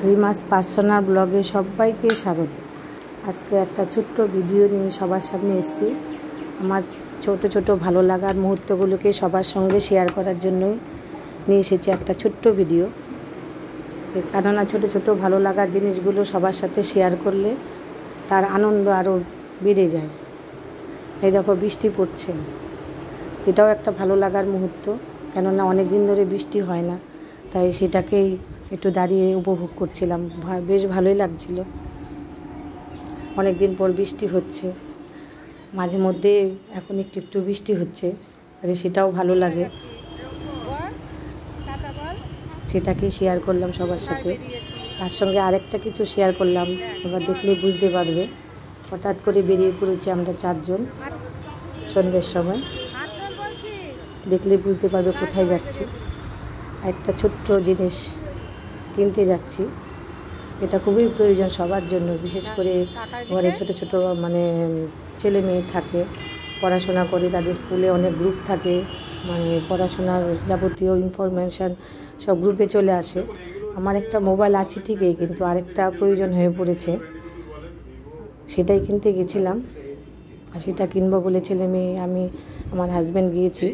রিমাস personal ব্লগে সবাইকে স্বাগত। আজকে একটা ছোট্ট ভিডিও নিয়ে সবার সামনে এসেছি। আমার ছোট ছোট ভালো লাগার মুহূর্তগুলোকে সবার সঙ্গে শেয়ার করার জন্যই নিয়ে এসেছি একটা ছোট্ট ভিডিও। কেননা ছোট ছোট ভালো লাগার জিনিসগুলো সবার সাথে শেয়ার করলে তার আনন্দ আরও বেড়ে যায়। এই দেখো বৃষ্টি পড়ছে, এটাও একটা ভালো লাগার মুহূর্ত। কেননা অনেক দিন ধরে বৃষ্টি হয় না, তাই সেটাকেই একটু দাঁড়িয়ে উপভোগ করছিলাম। বেশ ভালোই লাগছিল, অনেক দিন পর বৃষ্টি হচ্ছে। মাঝে মধ্যে এখন একটু একটু বৃষ্টি হচ্ছে, সেটাও ভালো লাগে। সেটাকে শেয়ার করলাম সবার সাথে। তার সঙ্গে আরেকটা কিছু শেয়ার করলাম, তোমরা দেখলে বুঝতে পারবে। হঠাৎ করে বেরিয়ে পড়েছি আমরা চারজন সন্ধ্যের সময়, দেখলে বুঝতে পারবে কোথায় যাচ্ছি। একটা ছোট্ট জিনিস কিনতে যাচ্ছি, এটা খুবই প্রয়োজন সবার জন্য। বিশেষ করে ঘরে ছোট ছোট ছেলে মেয়ে থাকে, পড়াশোনা করে, তাদের স্কুলে অনেক গ্রুপ থাকে, পড়াশোনার যাবতীয় ইনফরমেশান সব গ্রুপে চলে আসে। আমার একটা মোবাইল আছে ঠিকই, কিন্তু আরেকটা প্রয়োজন হয়ে পড়েছে, সেটাই কিনতে গেছিলাম। আর সেটা কিনবো বলে ছেলে মেয়ে, আমি আমার হাজব্যান্ড গিয়েছি।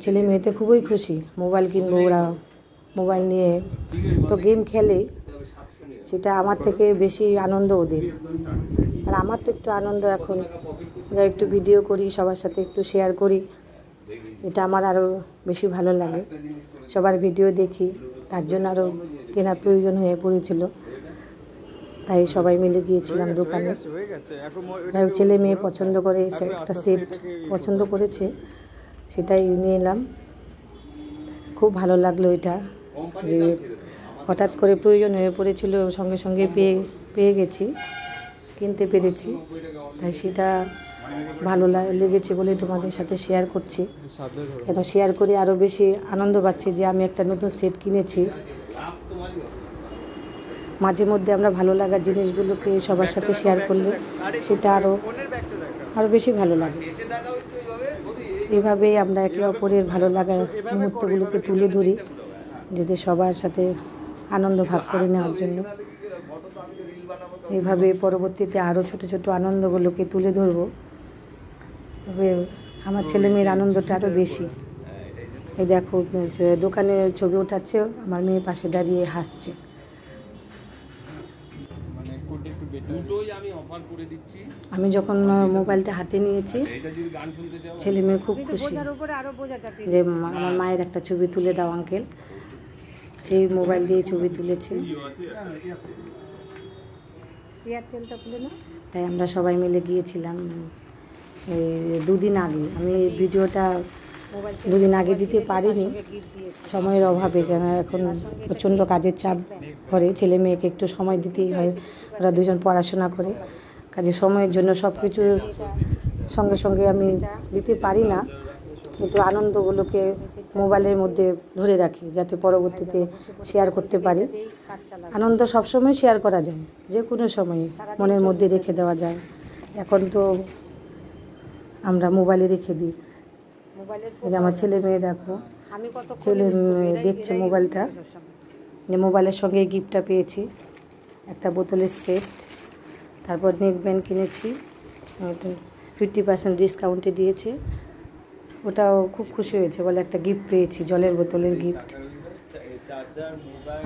ছেলে মেয়েতে খুবই খুশি, মোবাইল কিনবো। ওরা মোবাইল নিয়ে তো গেম খেলে, সেটা আমার থেকে বেশি আনন্দ ওদের। আর আমার তো একটু আনন্দ এখন, যা একটু ভিডিও করি, সবার সাথে একটু শেয়ার করি, এটা আমার আরও বেশি ভালো লাগে। সবার ভিডিও দেখি, তার জন্য আরও কেনার প্রয়োজন হয়ে পড়েছিল, তাই সবাই মিলে গিয়েছিলাম দোকানে। তাই ছেলে মেয়ে পছন্দ করে একটা সেট পছন্দ করেছে, সেটাই নিয়ে এলাম। খুব ভালো লাগলো এটা, যে হঠাৎ করে প্রয়োজন হয়ে পড়েছিল, সঙ্গে সঙ্গে পেয়ে গেছি, কিনতে পেরেছি। তাই সেটা ভালো লেগেছে বলে তোমাদের সাথে শেয়ার করছি। কেন শেয়ার করে আরও বেশি আনন্দ পাচ্ছি যে আমি একটা নতুন সেট কিনেছি। মাঝে মধ্যে আমরা ভালো লাগার জিনিসগুলোকে সবার সাথে শেয়ার করলে সেটা আরও বেশি ভালো লাগে। এভাবেই আমরা একে অপরের ভালো লাগার মুহূর্তগুলোকে তুলে ধরি, যাতে সবার সাথে আনন্দ ভাগ করে নেওয়ার জন্য। এইভাবে পরবর্তীতে আরও ছোট ছোট আনন্দগুলোকে তুলে ধরব। তবে আমার ছেলে মেয়ের আনন্দটা আরও বেশি। এই দেখো, দোকানে ছবি ওঠাচ্ছে, আমার মেয়ে পাশে দাঁড়িয়ে হাসছে। আমি যখন মোবাইলটা হাতে নিয়েছি, ছেলে মেয়ে খুব খুশি যে আমার মায়ের একটা ছবি তুলে দাও আঙ্কেল। সেই মোবাইল দিয়ে ছবি তুলেছে, তাই আমরা সবাই মিলে গিয়েছিলাম। দুদিন আগে আমি ভিডিওটা দুদিন আগে দিতে পারিনি, সময়ের অভাবে। কেন এখন প্রচণ্ড কাজের চাপ করে, ছেলে মেয়েকে একটু সময় দিতেই হয়, ওরা দুজন পড়াশোনা করে। কাজে সময়ের জন্য সব কিছু সঙ্গে সঙ্গে আমি দিতে পারি না, কিন্তু আনন্দগুলোকে মোবাইলের মধ্যে ধরে রাখি, যাতে পরবর্তীতে শেয়ার করতে পারি। আনন্দ সবসময় শেয়ার করা যায়, যে কোনো সময়ে মনের মধ্যে রেখে দেওয়া যায়। এখন তো আমরা মোবাইলে রেখে দিই। আমার ছেলে মেয়ে দেখো, ছেলে দেখছে মোবাইলটা, যে মোবাইলের সঙ্গে গিফটটা পেয়েছি, একটা বোতলের সেট। তারপর নেকব্যান্ড কিনেছি, 50% ডিসকাউন্টে দিয়েছে, ওটাও খুব খুশি হয়েছে, বলে একটা গিফট পেয়েছি, জলের বোতলের গিফট।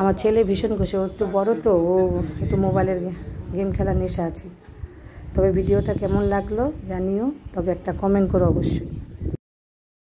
আমার ছেলে ভীষণ খুশি, ও একটু বড় তো, ও একটু মোবাইলের গেম খেলার নেশা আছে। তবে ভিডিওটা কেমন লাগলো জানিও, তবে একটা কমেন্ট করো অবশ্যই।